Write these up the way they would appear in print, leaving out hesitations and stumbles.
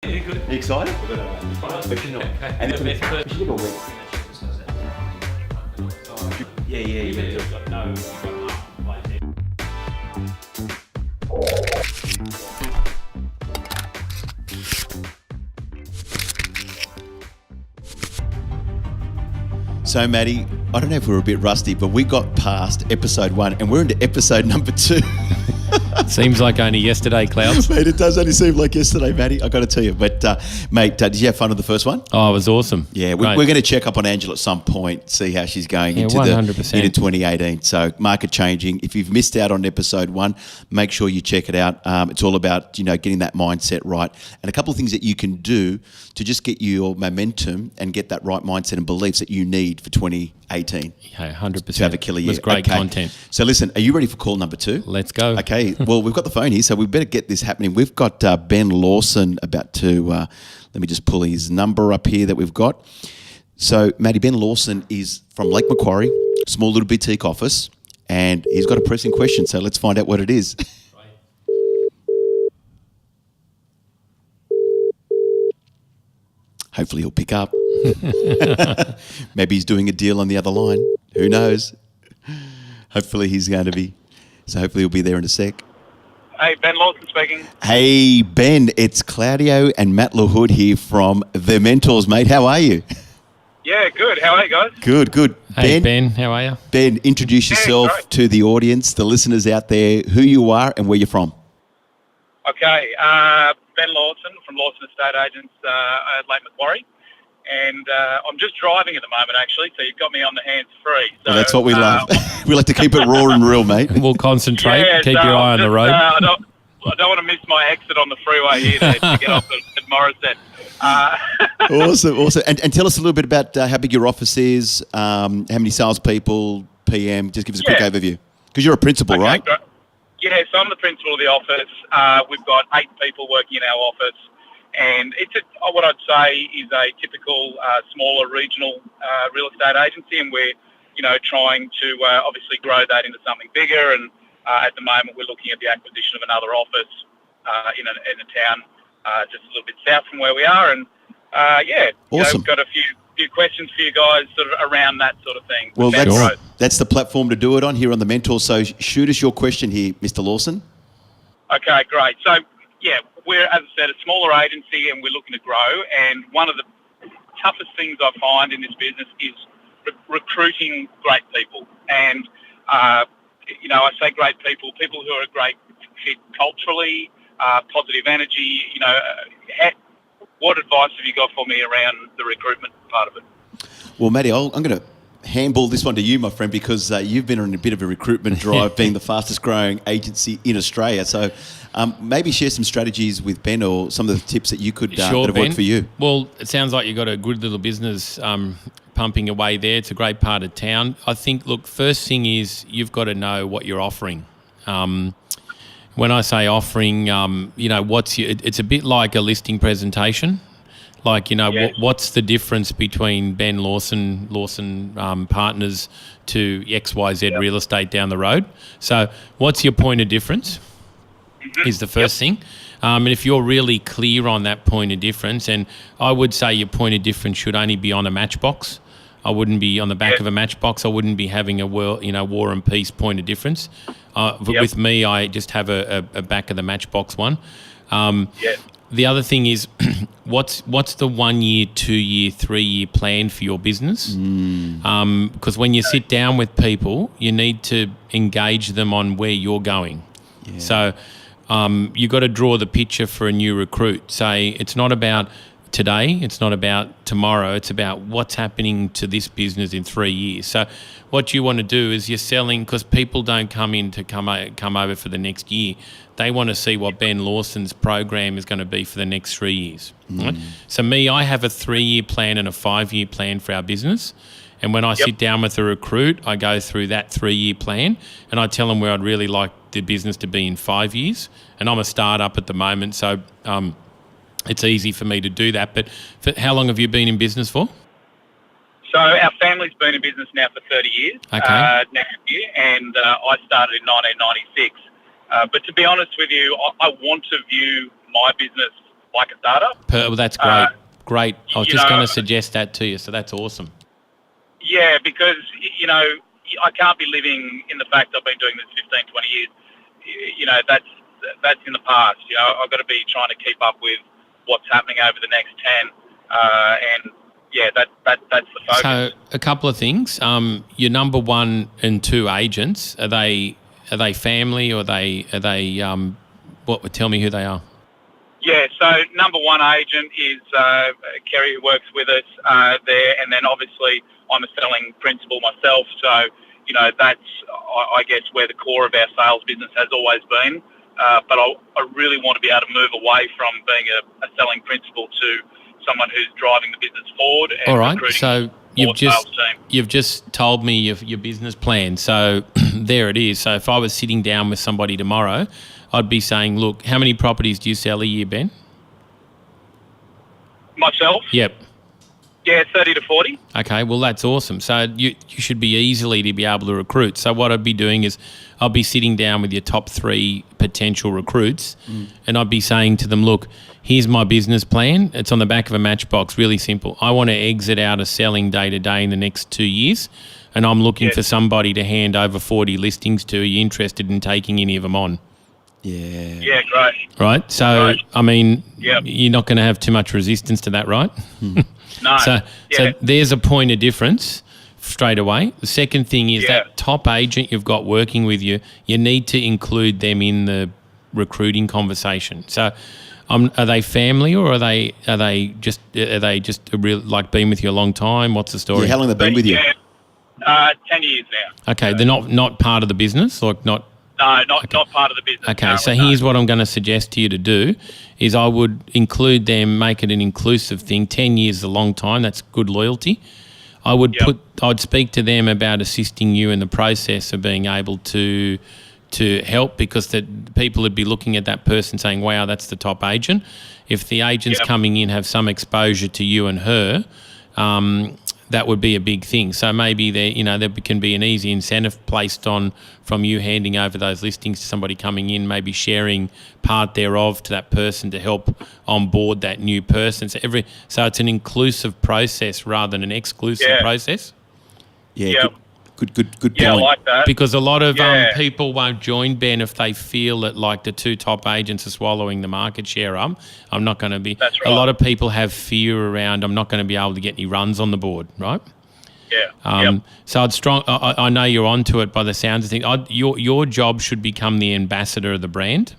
Yeah, good. Are you excited? But you know, And it's we should get a wet. Yeah. So, Maddie, I don't know if we're a bit rusty, but we got past episode 1 and we're into episode number 2. Seems like only yesterday, Clouds. Mate, it does only seem like yesterday, Maddie. I got to tell you. But, mate, did you have fun with the first one? Oh, it was awesome. Yeah, we're going to check up on Angela at some point, see how she's going into 100%. into 2018. So, market changing. If you've missed out on episode 1, make sure you check it out. It's all about getting that mindset right, and a couple of things that you can do to just get your momentum and get that right mindset and beliefs that you need for 2018. Yeah, 100%. To have a killer year. It was great content. So, listen, are you ready for call number 2? Let's go. Okay. Well, we've got the phone here, so we better get this happening. We've got Ben Lawson about to, let me just pull his number up here that we've got. So, Matty, Ben Lawson is from Lake Macquarie, small little boutique office, and he's got a pressing question, so let's find out what it is. Hopefully he'll pick up. Maybe he's doing a deal on the other line. Who knows? Hopefully he's going to be. So hopefully he'll be there in a sec. Hey, Ben Lawson speaking. Hey, Ben, it's Claudio and Matt Lahood here from The Mentors, mate. How are you? Yeah, good. How are you guys? Good. Hey, Ben, how are you? Ben, introduce yourself to the audience, the listeners out there, who you are and where you're from. Okay, Ben Lawson from Lawson Estate Agents at Lake Macquarie. And I'm just driving at the moment, actually, so you've got me on the hands-free. So, Well, that's what we love. We like to keep it raw and real, mate. We'll concentrate. Yeah, Keep your eye on the road. I don't want to miss my exit on the freeway here to get off at Morrisett. Awesome. And tell us a little bit about how big your office is, how many salespeople, PM. Just give us a quick overview. Because you're a principal, right? Great. Yeah, so I'm the principal of the office. We've got 8 people working in our office. And it's what I'd say is a typical smaller regional real estate agency, and we're trying to obviously grow that into something bigger. And at the moment, we're looking at the acquisition of another office in a town just a little bit south from where we are. And awesome. We've got a few questions for you guys sort of around that sort of thing. Well, that's the platform to do it on here on The Mentor. So shoot us your question here, Mr. Lawson. Okay, great. So, yeah, we're, as I said, a smaller agency and we're looking to grow. And one of the toughest things I find in this business is recruiting great people. And, I say great people who are a great fit culturally, positive energy. What advice have you got for me around the recruitment part of it? Well, Matty, I'm going to handball this one to you, my friend, because you've been on a bit of a recruitment drive, being the fastest growing agency in Australia. So maybe share some strategies with Ben or some of the tips that you could that have worked for you. Well, it sounds like you've got a good little business pumping away there. It's a great part of town. I think, look, first thing is you've got to know what you're offering. When I say offering, it's a bit like a listing presentation. Like, what's the difference between Ben Lawson Partners to XYZ Real Estate down the road? So what's your point of difference is the first thing. And if you're really clear on that point of difference, and I would say your point of difference should only be on a matchbox. I wouldn't be on the back of a matchbox. I wouldn't be having a war and peace point of difference. With me, I just have a back of the matchbox one. The other thing is, what's the 1 year, 2 year, 3 year plan for your business? Because when you sit down with people, you need to engage them on where you're going. Yeah. So you've got to draw the picture for a new recruit. Say it's not about today, it's not about tomorrow, it's about what's happening to this business in 3 years. So what you want to do is you're selling, because people don't come in to come over for the next year. They want to see what Ben Lawson's program is going to be for the next 3 years. Right? So I have a 3 year plan and a 5 year plan for our business. And when I sit down with a recruit, I go through that 3 year plan and I tell them where I'd really like the business to be in 5 years. And I'm a startup at the moment, so it's easy for me to do that. But how long have you been in business for? So our family's been in business now for 30 years next year, and I started in 1996. But to be honest with you, I want to view my business like a starter. Well, that's great. Great. I was you just know- going to suggest that to you, so that's awesome. Yeah, because, I can't be living in the fact I've been doing this 15, 20 years. That's in the past. I've got to be trying to keep up with what's happening over the next 10. And, yeah, that's the focus. So a couple of things. Your number 1 and 2 agents, are they family, or are they what? Tell me who they are. Yeah, so number 1 agent is Kerry, who works with us there, and then obviously I'm a selling principal myself, so that's I guess where the core of our sales business has always been. But I really want to be able to move away from being a selling principal to someone who's driving the business forward. And All right, recruiting so more sales team. you've just told me your business plan. So there it is. So if I was sitting down with somebody tomorrow, I'd be saying, look, how many properties do you sell a year, Ben? Myself? Yep. Yeah, 30 to 40. Okay, well, that's awesome. So you should be easily to be able to recruit. So what I'd be doing is I'll be sitting down with your top 3 potential recruits, and I'd be saying to them, look, here's my business plan. It's on the back of a matchbox, really simple. I want to exit out of selling day to day in the next 2 years, and I'm looking for somebody to hand over 40 listings to. Are you interested in taking any of them on? Yeah. Yeah, great. Right? So, Right. I mean, Yep. you're not going to have too much resistance to that, right? No. So yeah. there's a point of difference straight away. The second thing is Yeah. that top agent you've got working with you, you need to include them in the recruiting conversation. So are they family, or are they just a real, like, been with you a long time? What's the story? Yeah, how long have they been with you? Yeah, 10 years now. Okay, they're not part of the business, or not. No, not part of the business. Okay, currently, so no. here's what I'm going to suggest to you to do is I would include them, make it an inclusive thing. 10 years is a long time. That's good loyalty. I would I'd speak to them about assisting you in the process of being able to help, because the people would be looking at that person saying, wow, that's the top agent. If the agents coming in have some exposure to you and her, that would be a big thing. So maybe there can be an easy incentive placed on from you handing over those listings to somebody coming in, maybe sharing part thereof to that person to help onboard that new person. So it's an inclusive process rather than an exclusive process. Yeah. Yeah. Good point. Yeah, I like that. Because a lot of Yeah. people won't join Ben if they feel that, like, the 2 top agents are swallowing the market share up. I'm not going to be. That's A right. lot of people have fear around, I'm not going to be able to get any runs on the board, right? Yeah. So I know you're onto it by the sounds of things. Your job should become the ambassador of the brand.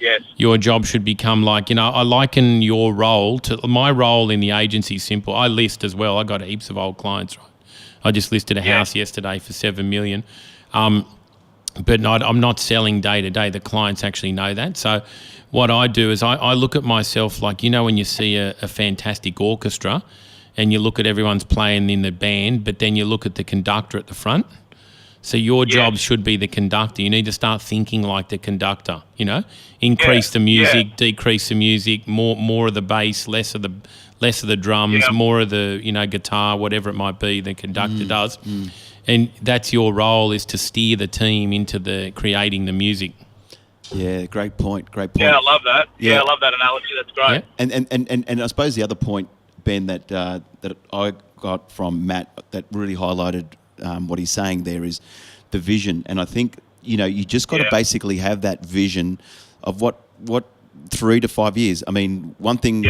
Yes. Your job should become I liken your role to my role in the agency is simple. I list as well. I got heaps of old clients, right? I just listed a house yesterday for $7 million. But I'm not selling day to day. The clients actually know that. So what I do is I look at myself like, when you see a fantastic orchestra and you look at everyone's playing in the band, but then you look at the conductor at the front. So your job should be the conductor. You need to start thinking like the conductor, increase the music, decrease the music, more of the bass, less of the drums, more of the, guitar, whatever it might be, the conductor does. And that's your role, is to steer the team into the creating the music. Yeah, great point. Yeah, I love that. Yeah. Yeah, I love that analogy. That's great. Yeah. And I suppose the other point, Ben, that I got from Matt that really highlighted what he's saying there is the vision. And I think, you just got to basically have that vision of what 3 to 5 years. I mean, one thing,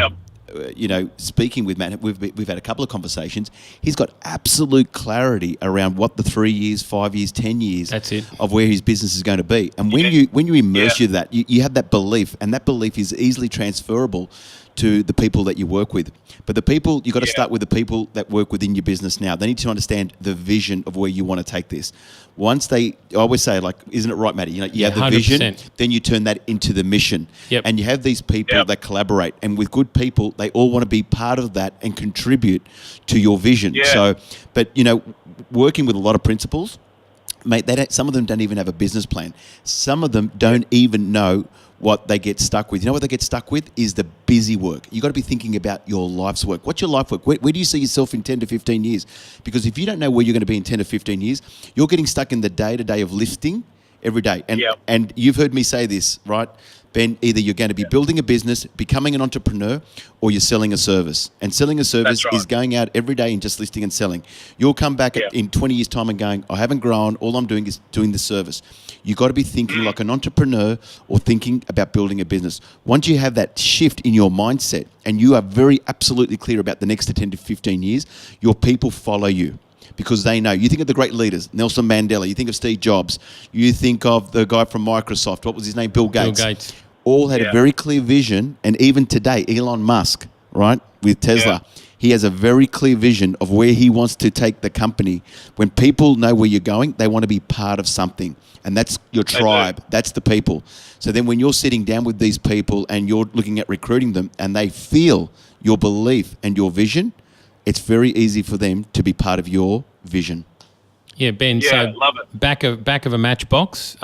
speaking with Matt, we've had a couple of conversations. He's got absolute clarity around what the 3 years, 5 years, 10 years That's it. of where his business is going to be. And when you immerse you that, you have that belief, and that belief is easily transferable to the people that you work with. But the people, you've got to start with the people that work within your business now. They need to understand the vision of where you want to take this. I always say, like, isn't it right, Matty? You have the 100%. vision, then you turn that into the mission. Yep. And you have these people that collaborate. And with good people, they all want to be part of that and contribute to your vision. Yeah. So, but, working with a lot of principals, mate, some of them don't even have a business plan. Some of them don't even know what they get stuck with. You know what they get stuck with is the busy work. You've got to be thinking about your life's work. What's your life work? Where do you see yourself in 10 to 15 years? Because if you don't know where you're going to be in 10 to 15 years, you're getting stuck in the day-to-day of listing every day. And Yep. and you've heard me say this, right, Ben? Either you're going to be building a business, becoming an entrepreneur, or you're selling a service. And selling a service That's right. is going out every day and just listing and selling. You'll come back Yep. in 20 years' time and going, I haven't grown. All I'm doing is doing the service. You've got to be thinking like an entrepreneur or thinking about building a business. Once you have that shift in your mindset and you are very absolutely clear about the next 10 to 15 years, your people follow you. Because they know. You think of the great leaders, Nelson Mandela. You think of Steve Jobs. You think of the guy from Microsoft. What was his name? Bill Gates. Bill Gates. All had Yeah. a very clear vision. And even today, Elon Musk, right, with Tesla, he has a very clear vision of where he wants to take the company. When people know where you're going, they want to be part of something. And that's your tribe. That's the people. So then when you're sitting down with these people and you're looking at recruiting them and they feel your belief and your vision, it's very easy for them to be part of your vision. Yeah, Ben. Yeah, So love it. back of a matchbox.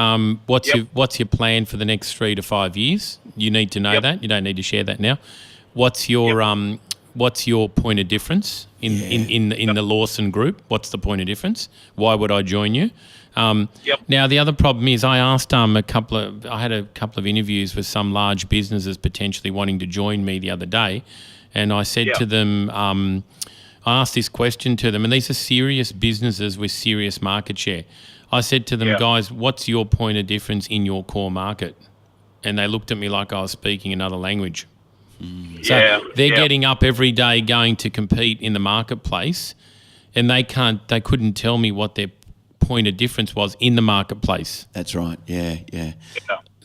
What's Yep. your plan for the next 3 to 5 years? You need to know Yep. that. You don't need to share that now. What's your point of difference in the Lawson group? What's the point of difference? Why would I join you? Yep. Now the other problem is I asked I had a couple of interviews with some large businesses potentially wanting to join me the other day, and I said Yeah. to them. I asked this question to them, and these are serious businesses with serious market share. I said to them, Yeah. guys, what's your point of difference in your core market? And they looked at me like I was speaking another language. So they're getting up every day going to compete in the marketplace, and they couldn't tell me what their point of difference was in the marketplace. That's right. Yeah.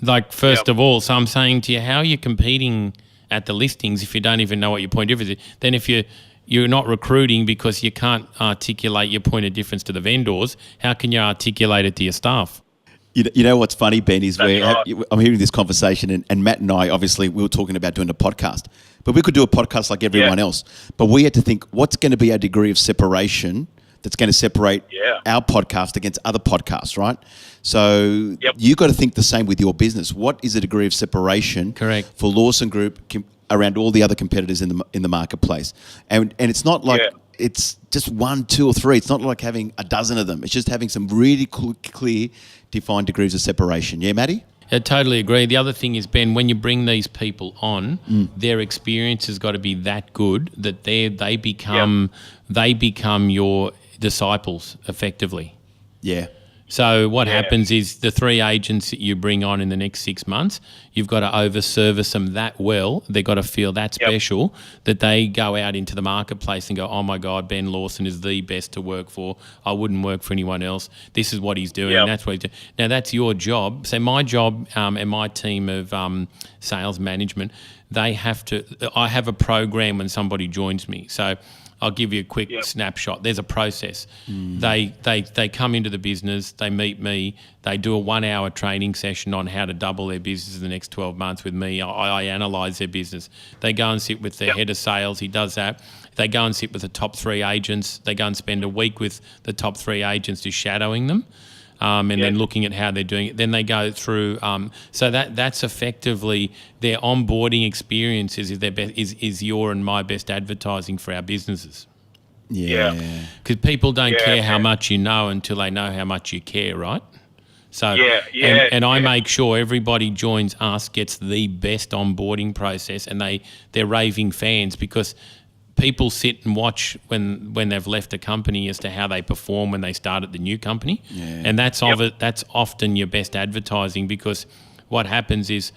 Like, first of all, so I'm saying to you, how are you competing at the listings if you don't even know what your point of difference is? Then if you're not recruiting because you can't articulate your point of difference to the vendors, how can you articulate it to your staff? You know what's funny, Ben, is That's right. I'm hearing this conversation, and Matt and I, obviously, we were talking about doing a podcast. But we could do a podcast like everyone else. But we had to think, what's going to be our degree of separation that's going to separate our podcast against other podcasts, right? So you got to think the same with your business. What is the degree of separation for Lawson Group around all the other competitors in the marketplace? And it's not like it's just 1, 2, or 3. It's not like having a dozen of them. It's just having some really clear, defined degrees of separation. Yeah, Matty? I totally agree. The other thing is, Ben, when you bring these people on, their experience has got to be that good that they become your disciples effectively. Yeah. So what happens is the 3 agents that you bring on in the next 6 months, you've got to over-service them that well. They've got to feel that special that they go out into the marketplace and go, oh, my God, Ben Lawson is the best to work for. I wouldn't work for anyone else. This is what he's doing. That's what he's doing. Now, that's your job. So my job and my team of sales management, I have a program when somebody joins me. So I'll give you a quick snapshot. There's a process. They come into the business, they meet me, they do a 1-hour training session on how to double their business in the next 12 months with me. I analyse their business. They go and sit with their head of sales. He does that. They go and sit with the top 3 agents. They go and spend a week with the top 3 agents just shadowing them. And then looking at how they're doing it. Then they go through. So that's effectively their onboarding experience is your and my best advertising for our businesses. Yeah. Because people don't care how much you know until they know how much you care, right? So and I make sure everybody joins us gets the best onboarding process, and they're raving fans because people sit and watch when they've left a company as to how they perform when they start at the new company. And that's often your best advertising, because what happens is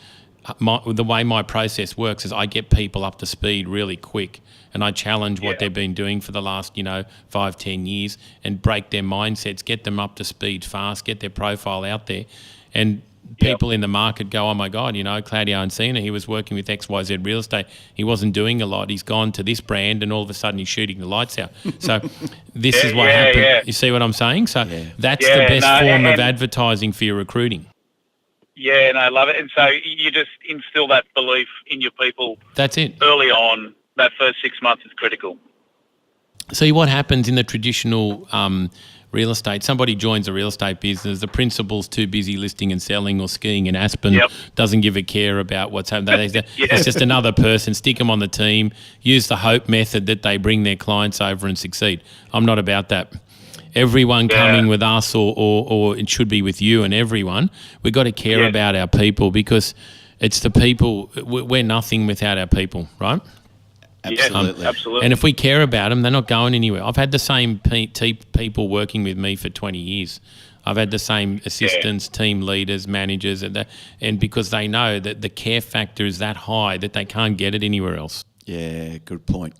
the way my process works is I get people up to speed really quick, and I challenge what they've been doing for the last 5-10 years and break their mindsets, get them up to speed fast, get their profile out there. And people in the market go, oh my God, Claudio Encina, he was working with XYZ Real Estate. He wasn't doing a lot. He's gone to this brand and all of a sudden he's shooting the lights out. So this is what happened. Yeah. You see what I'm saying? So that's the best form of advertising for your recruiting. Yeah, and I love it. And so you just instill that belief in your people. That's it. Early on, that first 6 months is critical. See what happens in the traditional real estate. Somebody joins a real estate business. The principal's too busy listing and selling or skiing in Aspen, doesn't give a care about what's happening. It's just another person. Stick them on the team. Use the hope method that they bring their clients over and succeed. I'm not about that. everyone coming with us or it should be with you and everyone. We've got to care about our people, because it's the people. We're nothing without our people, right? Absolutely. Absolutely. And if we care about them, they're not going anywhere. I've had the same people working with me for 20 years. I've had the same assistants, team leaders, managers, and because they know that the care factor is that high that they can't get it anywhere else. Yeah, good point.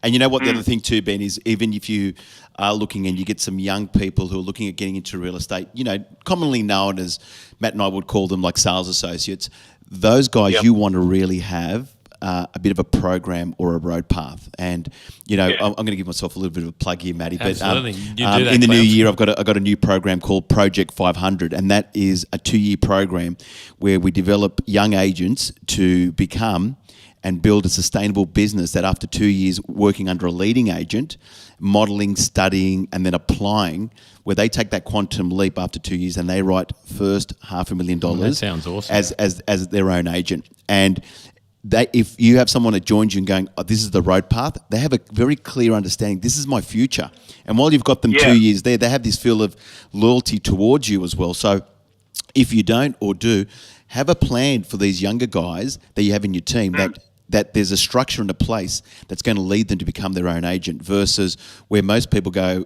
And you know what, the other thing too, Ben, is even if you are looking and you get some young people who are looking at getting into real estate, you know, commonly known as, Matt and I would call them like sales associates, those guys you want to really have a bit of a program or a road path. And, you know, I'm going to give myself a little bit of a plug here, Matty. Absolutely. But in the new year, I've got a new program called Project 500, and that is a 2-year program where we develop young agents to become and build a sustainable business that after 2 years working under a leading agent, modelling, studying, and then applying, where they take that quantum leap after 2 years and they write first $500,000. That sounds awesome. As their own agent. And if you have someone that joins you and going, oh, this is the road path, they have a very clear understanding, this is my future. And while you've got them 2 years there, they have this feel of loyalty towards you as well. So if you don't or do, have a plan for these younger guys that you have in your team that there's a structure and a place that's going to lead them to become their own agent, versus where most people go,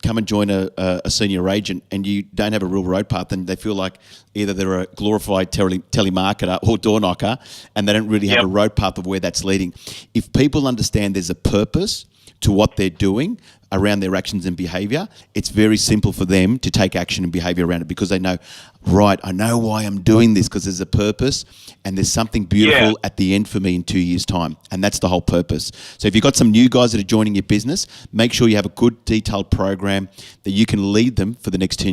come and join a senior agent and you don't have a real road path, and they feel like either they're a glorified telemarketer or door knocker, and they don't really have a road path of where that's leading. If people understand there's a purpose to what they're doing around their actions and behaviour, it's very simple for them to take action and behaviour around it, because they know, right, I know why I'm doing this, because there's a purpose and there's something beautiful at the end for me in 2 years' time. And that's the whole purpose. So if you've got some new guys that are joining your business, make sure you have a good detailed program that you can lead them for the next 2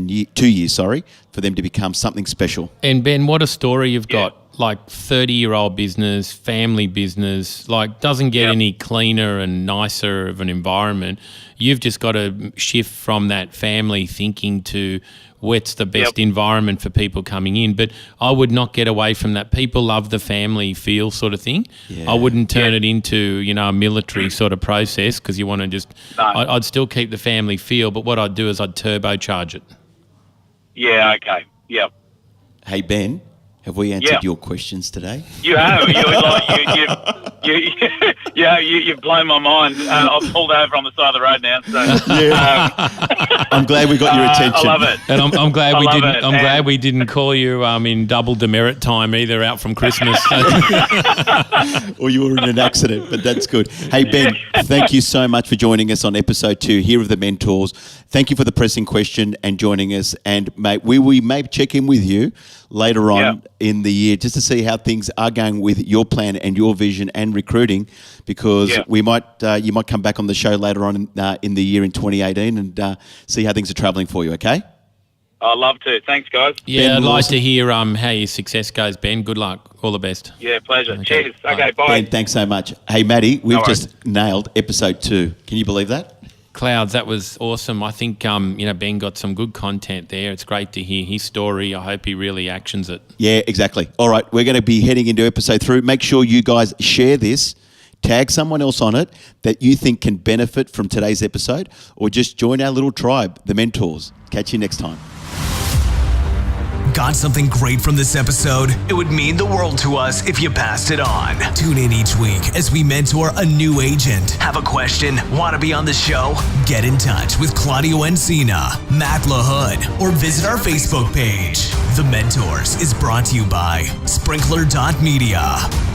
years, for them to become something special. And Ben, what a story you've got. Like 30-year-old business, family business, like doesn't get any cleaner and nicer of an environment. You've just got to shift from that family thinking to what's the best environment for people coming in. But I would not get away from that. People love the family feel sort of thing. I wouldn't turn it into, you know, a military sort of process, because you want to just, I'd still keep the family feel, but what I'd do is I'd turbocharge it. Yeah, okay, yeah. Hey, Ben, have we answered your questions today? You have. You've blown my mind. I've pulled over on the side of the road now. So I'm glad we got your attention. I love it. And I'm glad we didn't. I'm glad we didn't call you in double demerit time either, out from Christmas. Or you were in an accident, but that's good. Hey, Ben, thank you so much for joining us on episode 2 here of The Mentors. Thank you for the pressing question and joining us. And mate, we may check in with you later on in the year just to see how things are going with your plan and your vision and recruiting, because we might you might come back on the show later on in the year in 2018 and see how things are travelling for you. Okay. I'd love to. Thanks, guys. Yeah, Ben, I'd like to hear how your success goes, Ben. Good luck. All the best. Yeah, pleasure. Okay. Cheers. Okay, bye. Ben, thanks so much. Hey, Matty, we've just nailed episode 2. Can you believe that? Clouds, that was awesome. I think Ben got some good content there. It's great to hear his story. I hope he really actions it. Yeah, exactly. All right, we're going to be heading into episode 3. Make sure you guys share this, tag someone else on it that you think can benefit from today's episode, or just join our little tribe, the Mentors. Catch you next time. Got something great from this episode? It would mean the world to us if you passed it on. Tune in each week as we mentor a new agent. Have a question? Want to be on the show? Get in touch with Claudio Encina, Matt Lahood, or visit our Facebook page. The Mentors is brought to you by Sprinkler.media.